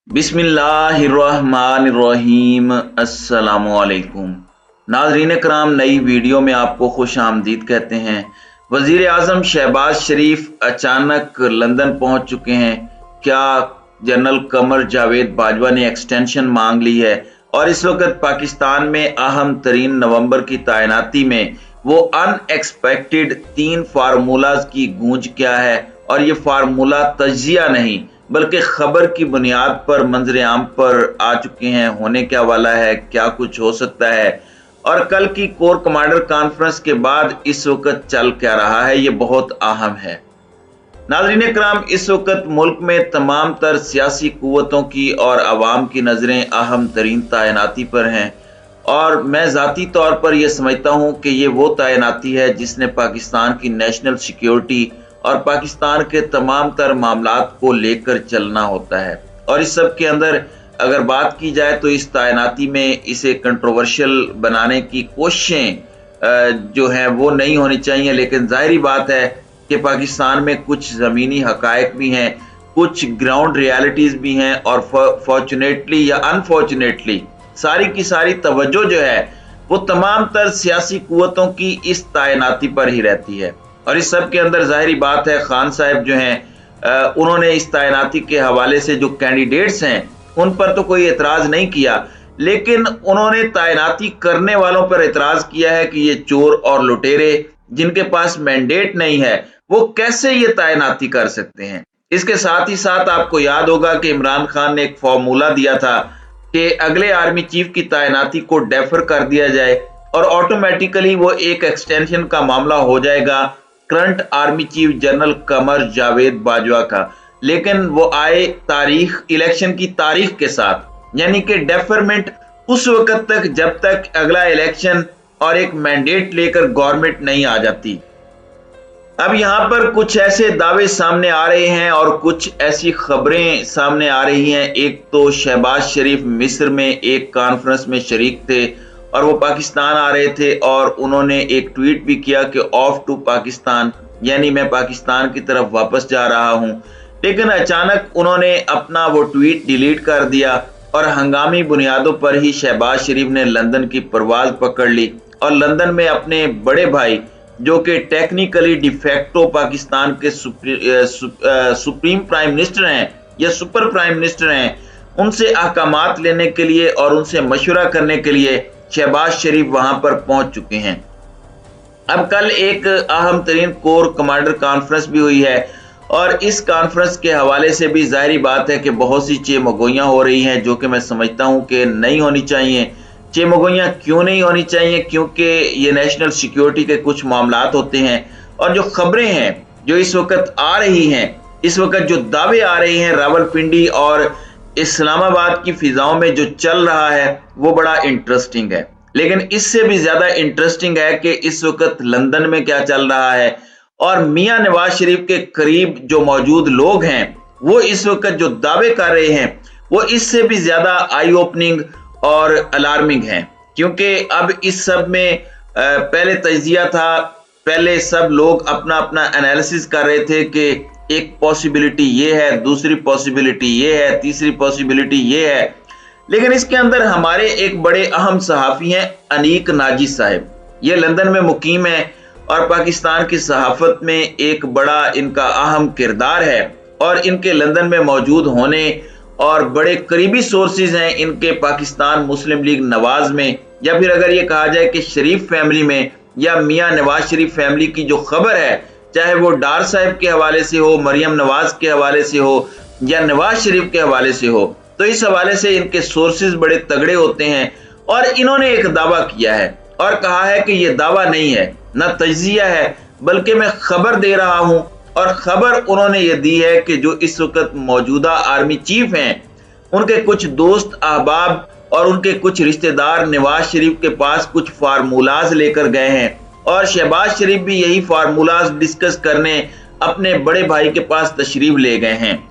बिस्मिल्लाहिर्रहमानिर्रहीम। अस्सलामुअलैकुम नाज़रीन कराम, नई वीडियो में आपको खुश आमदीद कहते हैं। वज़ीर आज़म शहबाज शरीफ अचानक लंदन पहुंच चुके हैं। क्या जनरल कमर जावेद बाजवा ने एक्सटेंशन मांग ली है और इस वक्त पाकिस्तान में अहम तरीन नवंबर की तैनाती में वो अनएक्सपेक्टेड 3 फार्मूलाज की गूंज क्या है, और ये फार्मूला तजिया नहीं बल्कि खबर की बुनियाद पर मंजर आम पर आ चुके हैं। होने क्या वाला है, क्या कुछ हो सकता है, और कल की कोर कमांडर कॉन्फ्रेंस के बाद इस वक्त चल क्या रहा है, ये बहुत अहम है। नाज़रीन कराम, इस वक्त मुल्क में तमाम तर सियासी कुव्वतों की और आवाम की नज़रें अहम तरीन तैनाती पर हैं, और मैं ज़ाती तौर पर यह समझता हूँ कि ये वो तैनाती है जिसने पाकिस्तान की नेशनल सिक्योरिटी और पाकिस्तान के तमाम तर मामलात को लेकर चलना होता है। और इस सब के अंदर अगर बात की जाए तो इस तैनाती में इसे कंट्रोवर्शियल बनाने की कोशिशें जो हैं वो नहीं होनी चाहिए, लेकिन जाहिर बात है कि पाकिस्तान में कुछ ज़मीनी हकायक भी हैं, कुछ ग्राउंड रियलिटीज़ भी हैं, और फॉर्चुनेटली या अनफॉर्चुनेटली सारी की सारी तवज्जो जो है वो तमाम तर सियासी कुव्वतों की इस तैनाती पर ही रहती है। और इस सब के अंदर जाहिर बात है खान साहब जो हैं उन्होंने इस तैनाती के हवाले से जो कैंडिडेट्स हैं उन पर तो कोई एतराज़ नहीं किया, लेकिन उन्होंने तैनाती करने वालों पर एतराज़ किया है कि ये चोर और लुटेरे जिनके पास मैंडेट नहीं है वो कैसे ये तैनाती कर सकते हैं। इसके साथ ही साथ आपको याद होगा कि इमरान खान ने एक फॉर्मूला दिया था कि अगले आर्मी चीफ की तैनाती को डेफर कर दिया जाए और ऑटोमेटिकली वो एक एक्सटेंशन का मामला हो जाएगा current army chief general Qamar Javed Bajwa का। लेकिन वो आए तारीख इलेक्शन की तारीख के साथ, यानी कि डेफरमेंट उस वक्त तक जब तक अगला इलेक्शन और एक मैंडेट लेकर गवर्नमेंट नहीं आ जाती। अब यहाँ पर कुछ ऐसे दावे सामने आ रहे हैं और कुछ ऐसी खबरें सामने आ रही हैं। एक तो शहबाज शरीफ मिस्र में एक कॉन्फ्रेंस में शरीक थे और वो पाकिस्तान आ रहे थे, और उन्होंने एक ट्वीट भी किया कि ऑफ टू पाकिस्तान, यानी मैं पाकिस्तान की तरफ वापस जा रहा हूं। लेकिन अचानक उन्होंने अपना वो ट्वीट डिलीट कर दिया और हंगामी बुनियादों पर ही शहबाज शरीफ ने लंदन की परवाज पकड़ ली और लंदन में अपने बड़े भाई जो कि टेक्निकली डिफेक्टो पाकिस्तान के सुप्रीम प्राइम मिनिस्टर हैं या सुपर प्राइम मिनिस्टर हैं, उनसे अहकामात लेने के लिए और उनसे मशवरा करने के लिए शहबाज शरीफ वहां पर पहुंच चुके हैं। अब कल एक अहम तरीन कोर कमांडर कॉन्फ्रेंस भी हुई है, और इस कॉन्फ्रेंस के हवाले से भी जाहिर बात है कि बहुत सी चेमगोइयां हो रही हैं जो कि मैं समझता हूं कि नहीं होनी चाहिए। चेमगोइयां क्यों नहीं होनी चाहिए? क्योंकि ये नेशनल सिक्योरिटी के कुछ मामलात होते हैं, और जो खबरें हैं जो इस वक्त आ रही हैं, इस वक्त जो दावे आ रहे हैं रावलपिंडी और इस्लामाबाद की फिजाओं में जो चल रहा है वो बड़ा इंटरेस्टिंग है। लेकिन इससे भी ज्यादा इंटरेस्टिंग है कि इस वक्त लंदन में क्या चल रहा है, और मियां नवाज शरीफ के करीब जो मौजूद लोग हैं वो इस वक्त जो दावे कर रहे हैं वो इससे भी ज्यादा आई ओपनिंग और अलार्मिंग है। क्योंकि अब इस सब में पहले तजिया था, पहले सब लोग अपना अपना एनालिसिस कर रहे थे कि एक पॉसिबिलिटी ये है, दूसरी पॉसिबिलिटी ये है, तीसरी पॉसिबिलिटी ये है। लेकिन इसके अंदर हमारे एक बड़े अहम सहाफ़ी हैं अनीक नाजी साहब, ये लंदन में मुकीम है और पाकिस्तान की सहाफत में एक बड़ा इनका अहम किरदार है, और इनके लंदन में मौजूद होने और बड़े करीबी सोर्सेज हैं इनके पाकिस्तान मुस्लिम लीग नवाज में, या फिर अगर ये कहा जाए कि शरीफ फैमिली में या मियां नवाज शरीफ फैमिली की जो खबर है, चाहे वो डार साहब के हवाले से हो, मरियम नवाज के हवाले से हो या नवाज शरीफ के हवाले से हो, तो इस हवाले से इनके सोर्सेज बड़े तगड़े होते हैं। और इन्होंने एक दावा किया है और कहा है कि यह दावा नहीं है, न तजिया है, बल्कि मैं खबर दे रहा हूं। और खबर उन्होंने ये दी है कि जो इस वक्त मौजूदा आर्मी चीफ हैं उनके कुछ दोस्त अहबाब और उनके कुछ रिश्तेदार नवाज शरीफ के पास कुछ फार्मूलाज लेकर गए हैं, और शहबाज शरीफ भी यही फार्मूलाज डिस्कस करने अपने बड़े भाई के पास तशरीफ ले गए हैं।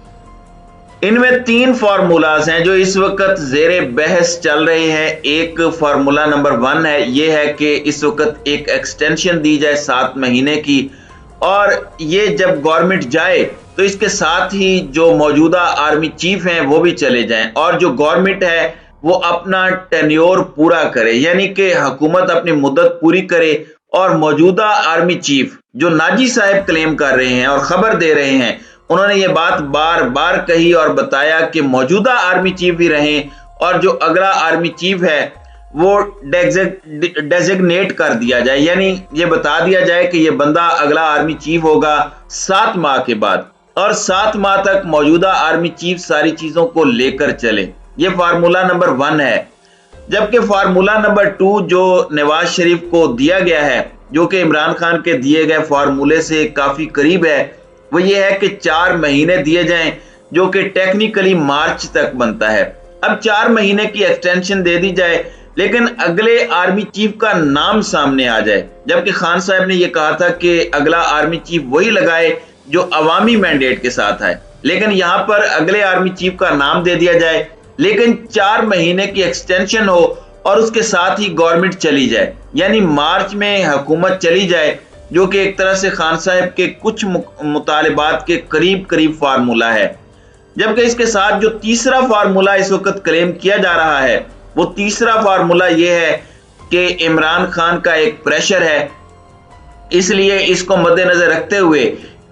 इनमें 3 फार्मूलाज हैं जो इस वक्त जेरे बहस चल रहे हैं। एक फार्मूला नंबर 1 है, ये है कि इस वक्त एक एक्सटेंशन दी जाए 7 महीने की, और ये जब गवर्नमेंट जाए तो इसके साथ ही जो मौजूदा आर्मी चीफ हैं वो भी चले जाएं और जो गवर्नमेंट है वो अपना टेन्योर पूरा करे, यानी कि हुकूमत अपनी मुद्दत पूरी करे और मौजूदा आर्मी चीफ जो नाजी साहब क्लेम कर रहे हैं और खबर दे रहे हैं, उन्होंने ये बात बार बार कही और बताया कि मौजूदा आर्मी चीफ भी रहें और जो अगला आर्मी चीफ है वो डेजिग्नेट कर दिया जाए, यानी ये बता दिया जाए कि ये बंदा अगला आर्मी चीफ होगा 7 माह के बाद, और 7 माह तक मौजूदा आर्मी चीफ सारी चीजों को लेकर चले। ये फार्मूला नंबर 1 है। जबकि फार्मूला नंबर 2 जो नवाज शरीफ को दिया गया है, जो कि इमरान खान के दिए गए फार्मूले से काफी करीब है, वो ये है कि 4 महीने दिए जाएं, जो कि टेक्निकली मार्च तक बनता है। अब 4 महीने की एक्सटेंशन दे दी जाए, लेकिन अगले आर्मी चीफ का नाम सामने आ जाए, जबकि खान साहब ने यह कहा था कि अगला आर्मी चीफ वही लगाए जो अवामी मैंडेट के साथ है, लेकिन यहां पर अगले आर्मी चीफ का नाम दे दिया जाए, लेकिन 4 महीने की एक्सटेंशन हो और उसके साथ ही गवर्नमेंट चली जाए, यानी मार्च में हुकूमत चली जाए, जो कि एक तरह से खान साहब के कुछ मुतालिबात के करीब करीब फार्मूला है। जबकि इसके साथ जो तीसरा फार्मूला इस वक्त क्लेम किया जा रहा है, वो तीसरा फार्मूला ये है कि इमरान खान का एक प्रेशर है, इसलिए इसको मद्देनजर रखते हुए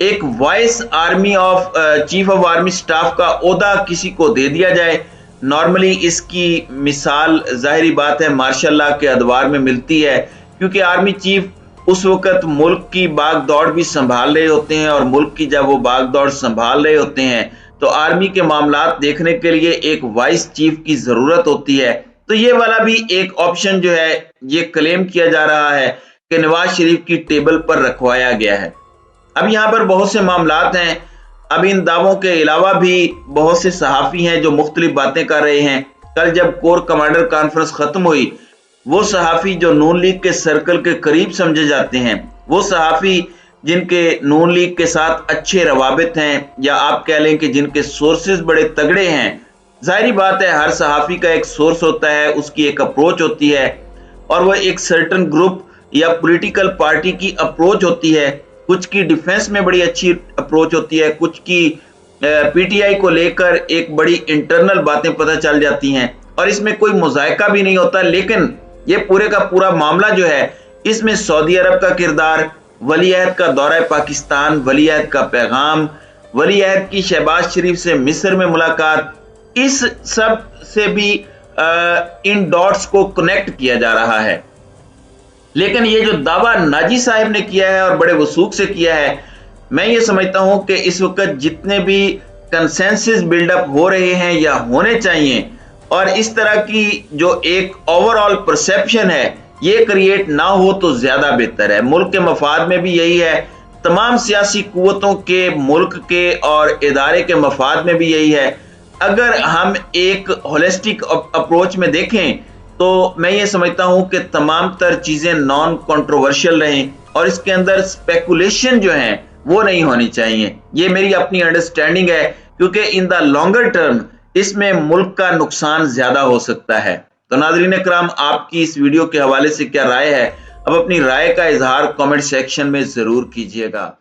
एक vice army of chief of army staff का ओहदा किसी को दे दिया जाए। नॉर्मली इसकी मिसाल जाहिर बात है मार्शल लॉ के अदवार में मिलती है, क्योंकि आर्मी चीफ उस वक्त मुल्क की भाग दौड़ भी संभाल रहे होते हैं, और मुल्क की जब वो भाग दौड़ संभाल रहे होते हैं तो आर्मी के मामलात देखने के लिए एक वाइस चीफ की जरूरत होती है। तो ये वाला भी एक ऑप्शन जो है ये क्लेम किया जा रहा है कि नवाज शरीफ की टेबल पर रखवाया गया है। अब यहाँ पर बहुत से मामलात हैं। अब इन दावों के अलावा भी बहुत से सहाफ़ी हैं जो मुख्तलिफ बातें कर रहे हैं। कल जब कोर कमांडर कॉन्फ्रेंस खत्म हुई, वो सहाफ़ी जो नून लीग के सर्कल के करीब समझे जाते हैं, वो सहाफ़ी जिनके नून लीग के साथ अच्छे रवाबित हैं, या आप कह लें कि जिनके सोर्सेज बड़े तगड़े हैं, जाहिर बात है हर सहाफ़ी का एक सोर्स होता है, उसकी एक अप्रोच होती है, और वह एक सर्टन ग्रुप या पॉलिटिकल पार्टी की अप्रोच होती है। कुछ की डिफेंस में बड़ी अच्छी अप्रोच होती है, कुछ की पीटीआई को लेकर एक बड़ी इंटरनल बातें पता चल जाती हैं, और इसमें कोई मुज़ायका भी नहीं होता। लेकिन ये पूरे का पूरा मामला जो है, इसमें सऊदी अरब का किरदार, वली-अहद का दौरा पाकिस्तान, वली-अहद का पैगाम, वली-अहद की शहबाज शरीफ से मिस्र में मुलाकात, इस सब से भी इन डॉट्स को कनेक्ट किया जा रहा है। लेकिन ये जो दावा नाजी साहब ने किया है और बड़े वसूख से किया है, मैं ये समझता हूं कि इस वक्त जितने भी कंसेंसस बिल्डअप हो रहे हैं या होने चाहिए, और इस तरह की जो एक ओवरऑल परसेप्शन है ये क्रिएट ना हो तो ज्यादा बेहतर है। मुल्क के मफाद में भी यही है, तमाम सियासी कुव्वतों के, मुल्क के और इदारे के मफाद में भी यही है। अगर हम एक होलिस्टिक अप्रोच में देखें तो मैं ये समझता हूं कि तमाम तर चीजें नॉन कंट्रोवर्शियल रहें, और इसके अंदर स्पेकुलेशन जो है वो नहीं होनी चाहिए। ये मेरी अपनी अंडरस्टैंडिंग है, क्योंकि इन द लॉन्गर टर्म इसमें मुल्क का नुकसान ज्यादा हो सकता है। तो नाज़रीन इकराम, आपकी इस वीडियो के हवाले से क्या राय है? अब अपनी राय का इजहार कमेंट सेक्शन में जरूर कीजिएगा।